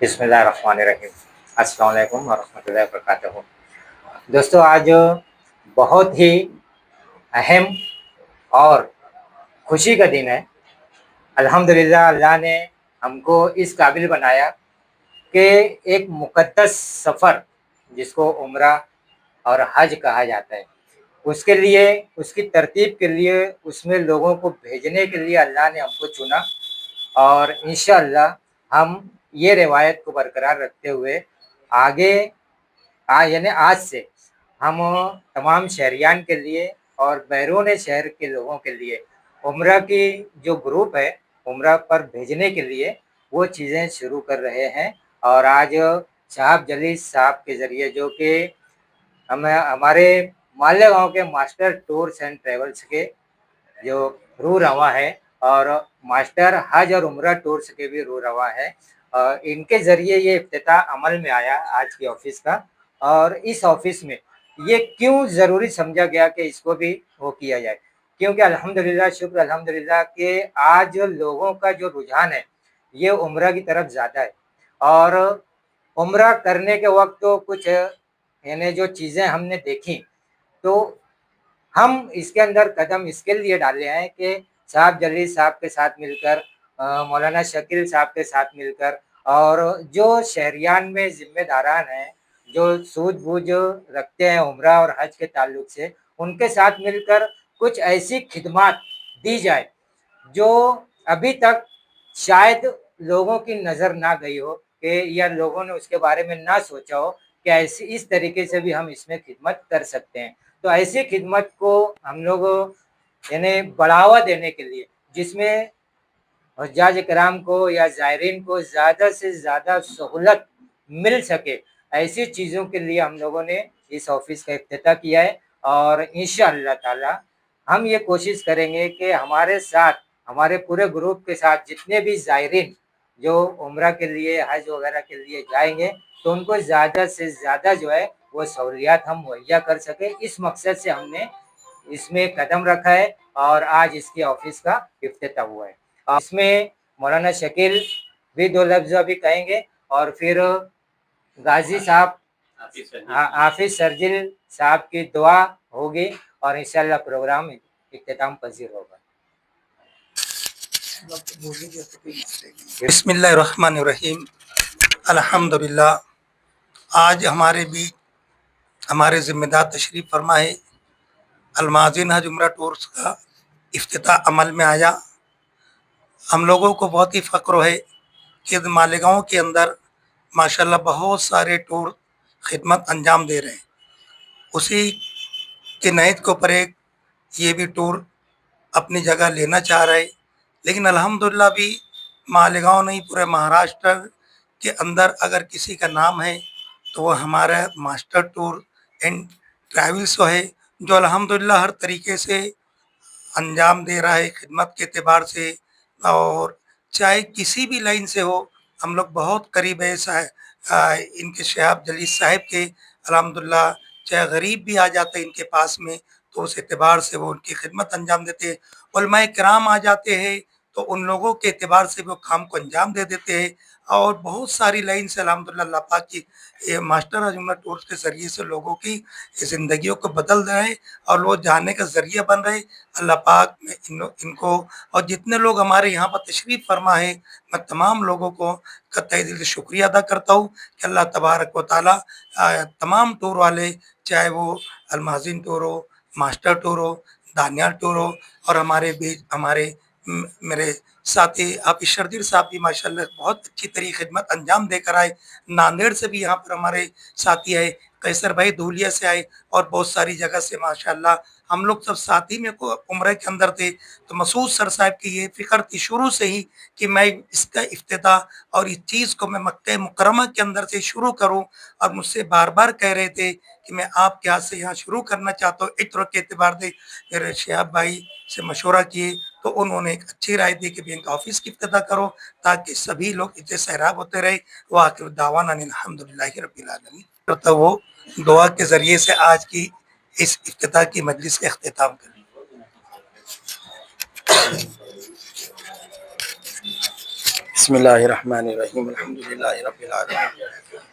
बिस्मिल्लाहिर्रहमानिर्रहीम। अस्सलाम वालेकुम वरहमतुल्लाहि वबरकातुहू। दोस्तों, आज बहुत ही अहम और खुशी का दिन है। अल्हम्दुलिल्लाह, अल्लाह ने हमको इस काबिल बनाया कि एक मुक़द्दस सफ़र, जिसको उम्रा और हज कहा जाता है, उसके लिए, उसकी तरतीब के लिए, उसमें लोगों को भेजने के लिए अल्लाह ने हमको चुना। और इंशाअल्लाह हम ये रिवायत को बरकरार रखते हुए आगे यानी आज से हम तमाम शहरियान के लिए और बैरून शहर के लोगों के लिए उम्रा की जो ग्रुप है, उम्रा पर भेजने के लिए वो चीज़ें शुरू कर रहे हैं। और आज साहब जलील साहब के ज़रिए, जो कि हमें हमारे मालेगांव के मास्टर टूर्स एंड ट्रेवल्स के जो रू रवा है, और मास्टर हज और उम्रा टूर्स के भी रू रवा है, इनके ज़रिए ये इफ्तिताह अमल में आया आज की ऑफ़िस का। और इस ऑफ़िस में ये क्यों ज़रूरी समझा गया कि इसको भी वो किया जाए, क्योंकि अल्हम्दुलिल्लाह, शुक्र अल्हम्दुलिल्लाह कि आज लोगों का जो रुझान है ये उम्रा की तरफ ज़्यादा है। और उम्रा करने के वक्त तो कुछ यानी जो चीज़ें हमने देखी, तो हम इसके अंदर कदम इसके लिए डाले हैं कि साहब जलील साहब के साथ मिलकर, मौलाना शकील साहब के साथ मिलकर, और जो शहरियान में ज़िम्मेदारान हैं, जो सूझबूझ रखते हैं उम्रा और हज के ताल्लुक से, उनके साथ मिलकर कुछ ऐसी खिदमात दी जाए जो अभी तक शायद लोगों की नज़र ना गई हो, कि या लोगों ने उसके बारे में ना सोचा हो कि ऐसी इस तरीके से भी हम इसमें खिदमत कर सकते हैं। तो ऐसी खिदमत को हम लोग यानी बढ़ावा देने के लिए, जिसमें हज्जाज इकराम को या ज़ायरीन को ज़्यादा से ज़्यादा सहूलत मिल सके, ऐसी चीज़ों के लिए हम लोगों ने इस ऑफ़िस का इफ्तिताह किया है। और इंशाअल्लाह ताला हम ये कोशिश करेंगे कि हमारे साथ, हमारे पूरे ग्रुप के साथ जितने भी ज़ायरीन जो उम्रा के लिए, हज वगैरह के लिए जाएँगे, तो उनको ज़्यादा से ज़्यादा जो है वो सहूलियात हम मुहैया कर सकें। इस मकसद से हमने इसमें कदम रखा है और आज इसकी ऑफ़िस का इफ्तिताह हुआ है। इसमें मौलाना शकील भी 2 लफ्ज़ अभी कहेंगे, और फिर गाज़ी साहब, हाफ़िज़ शर्जील साहब की दुआ होगी, और इंशाअल्लाह प्रोग्राम इख्तिताम पज़ीर होगा। बिस्मिल्लाहिर्रहमानिर्रहीम। अल्हम्दुलिल्लाह, आज हमारे बीच हमारे ज़िम्मेदार तशरीफ़ फरमा है। अलमाज़िन हज उम्रा टूर्स का इफ्तिताह अमल में आया। हम लोगों को बहुत ही फ़ख्र है कि मालेगांव के अंदर माशाल्लाह बहुत सारे टूर खिदमत अंजाम दे रहे हैं। उसी के नहज के ऊपर एक ये भी टूर अपनी जगह लेना चाह रहे, लेकिन अल्हम्दुलिल्लाह भी मालेगांव नहीं, पूरे महाराष्ट्र के अंदर अगर किसी का नाम है तो वो हमारा मास्टर टूर एंड ट्रैवल्स है, जो अल्हम्दुलिल्लाह हर तरीके से अंजाम दे रहा है खिदमत के एतबार से। और चाहे किसी भी लाइन से हो, हम लोग बहुत करीब है इनके शहाब जलील साहब के। अल्हम्दुलिल्लाह, चाहे गरीब भी आ जाते हैं इनके पास में तो उस एतबार से वो उनकी खिदमत अंजाम देते हैं। उलमाए किराम आ जाते हैं तो उन लोगों के एतबार से वो काम को अंजाम दे देते हैं। और बहुत सारी लाइन से अल्हम्दुलिल्लाह अल्लाह पाक की ये मास्टर हज उम्रा टूर्स के ज़रिए से लोगों की ज़िंदगियों को बदल रहे हैं और लोग जाने का ज़रिया बन रहे हैं। अल्लाह पाक ने इनको और जितने लोग हमारे यहाँ पर तशरीफ़ फरमा है, मैं तमाम लोगों को का तहे दिल से शुक्रिया अदा करता हूँ कि अल्लाह तबारक व तआला तमाम टूर वाले, चाहे वो अलमाज़िन टूर हो, मास्टर टूर हो, दानियाल टूर हो, और हमारे बीच हमारे मेरे साथी हाफ़िज़ शर्जील साहब भी माशाल्लाह बहुत अच्छी तरीके खिदमत अंजाम देकर आए। नांदेड़ से भी यहाँ पर हमारे साथी आए, कैसर भाई धूलिया से आए, और बहुत सारी जगह से माशाल्लाह हम लोग सब साथ ही में को उम्रे के अंदर थे। तो मसूद सर साहब की ये फ़िक्र थी शुरू से ही कि मैं इसका इफ्तिताह और इस चीज़ को मैं मक्के मुकर्रमा के अंदर से शुरू करूँ, और मुझसे बार-बार कह रहे थे कि मैं आपके हाथ से यहाँ शुरू करना चाहता हूँ। इत्र के एतबार से मेरे शहाब भाई से मशवरा किए तो उन्होंने एक अच्छी राय दी कि बैंक ऑफिस की इफ्तिताह करो ताकि सभी लोग इतने सैराब होते रहे। व आखिर दावाना अनिल हम्दुलिल्लाहि रब्बिल आलमीन। तो वो दुआ के ज़रिए से आज की इस इफ्तिताह की मजलिस का इख्तिताम करें। بسم الله الرحمن الرحيم الحمد لله رب العالمين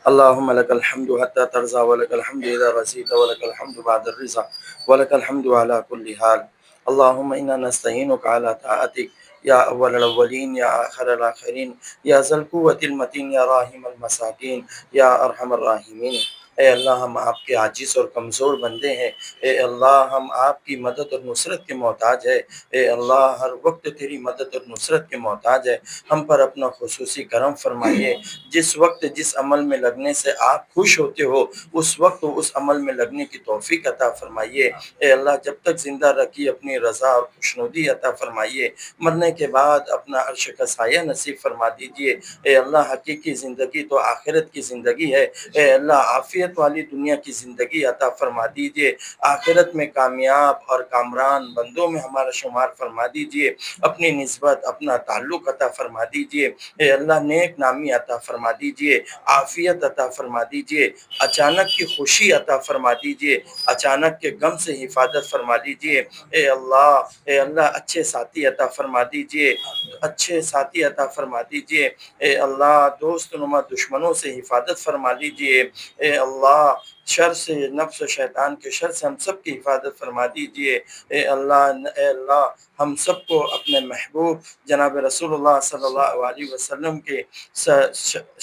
اللهم لك الحمد حتى ترضى ولك الحمد إذا رضيت ولك الحمد بعد الرضا ولك الحمد على كل حال اللهم إنا نستعينك على طاعتك يا أول الأولين يا آخر الآخرين يا ذا القوة المتين يا راحم المساكين يا أرحم الراحمين. اے اللہ ہم آپ کے عاجز اور کمزور بندے ہیں. اے اللہ ہم آپ کی مدد اور نصرت کے محتاج ہے. اے اللہ ہر وقت تیری مدد اور نصرت کے محتاج ہے. ہم پر اپنا خصوصی کرم فرمائیے. جس وقت جس عمل میں لگنے سے آپ خوش ہوتے ہو اس وقت اس عمل میں لگنے کی توفیق عطا فرمائیے. اے اللہ جب تک زندہ رکھی اپنی رضا اور خوشنودی عطا فرمائیے. مرنے کے بعد اپنا عرش کا سایہ نصیب فرما دیجیے. اے اللہ حقیقی زندگی تو آخرت کی زندگی ہے. اے اللہ عافیت والی دنیا کی زندگی عطا فرما دیجیے. آخرت میں کامیاب اور کامران بندوں میں ہمارا شمار فرما دیجیے. اپنی نسبت اپنا تعلق عطا فرما دیجیے. اے اللہ نیک نامی عطا فرما دیجیے. عافیت عطا فرما دیجیے. اچانک کی خوشی عطا فرما دیجیے. اچانک کے غم سے حفاظت فرما دیجیے. اے اللہ اچھے ساتھی عطا فرما دیجیے. اچھے ساتھی عطا فرما دیجیے. اے اللہ دوست نما دشمنوں سے حفاظت فرما لیجیے. اے اللہ شر سے نفس و شیطان کے شر سے ہم سب کی حفاظت فرما دیجیے. اے اللہ ہم سب کو اپنے محبوب جناب رسول اللہ صلی اللہ علیہ وسلم کے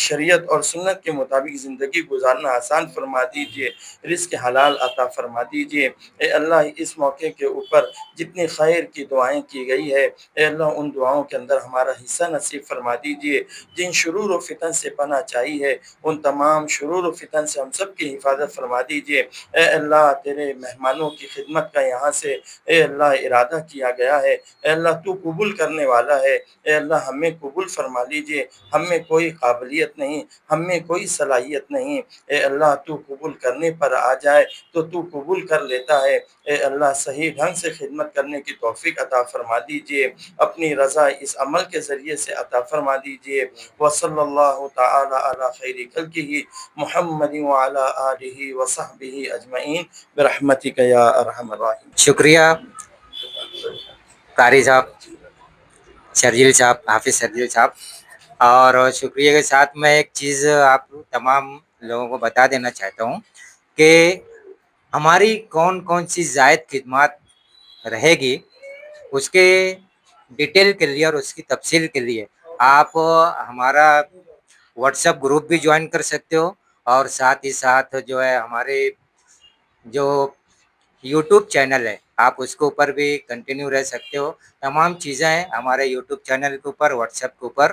شریعت اور سنت کے مطابق زندگی گزارنا آسان فرما دیجیے. رزق حلال عطا فرما دیجیے. اے اللہ اس موقع کے اوپر جتنی خیر کی دعائیں کی گئی ہے اے اللہ ان دعاؤں کے اندر ہمارا حصہ نصیب فرما دیجیے. جن شرور و فتن سے پناہ چاہی ہے ان تمام شرور و فتن سے ہم سب کی حفاظت فرما دیجیے. اے اللہ تیرے مہمانوں کی خدمت کا یہاں سے اے اللہ ارادہ کیا گیا ہے. اے اللہ تو قبول کرنے والا ہے. اے اللہ ہمیں قبول فرما لیجیے. ہم میں کوئی قابلیت نہیں, ہم میں کوئی صلاحیت نہیں. اے اللہ تو قبول کرنے پر آ جائے تو قبول کر لیتا ہے. اے اللہ صحیح ڈھنگ سے خدمت کرنے کی توفیق عطا فرما دیجیے. اپنی رضا اس عمل کے ذریعے سے عطا فرما دیجیے. وصلی اللہ تعالی علی خیر خلقہ محمد وعلی آلہ وصحبہ اجمعین برحمتک یا ارحم الراحمین. شکریہ قاری صاحب, شرجیل صاحب, حافظ شرجیل صاحب. اور شکریہ کے ساتھ میں ایک چیز آپ تمام لوگوں کو بتا دینا چاہتا ہوں کہ ہماری کون کون سی زائد خدمات رہے گی, اس کے ڈیٹیل کے لیے اور اس کی تفصیل کے لیے آپ ہمارا واٹس ایپ گروپ بھی جوائن کر سکتے ہو, اور ساتھ ہی ساتھ جو ہے ہمارے جو یوٹیوب چینل ہے آپ اس کے اوپر بھی کنٹینیو رہ سکتے ہو. تمام چیزیں ہمارے یوٹیوب چینل کے اوپر, واٹس ایپ کے اوپر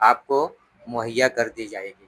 آپ کو مہیا کر دی جائے گی.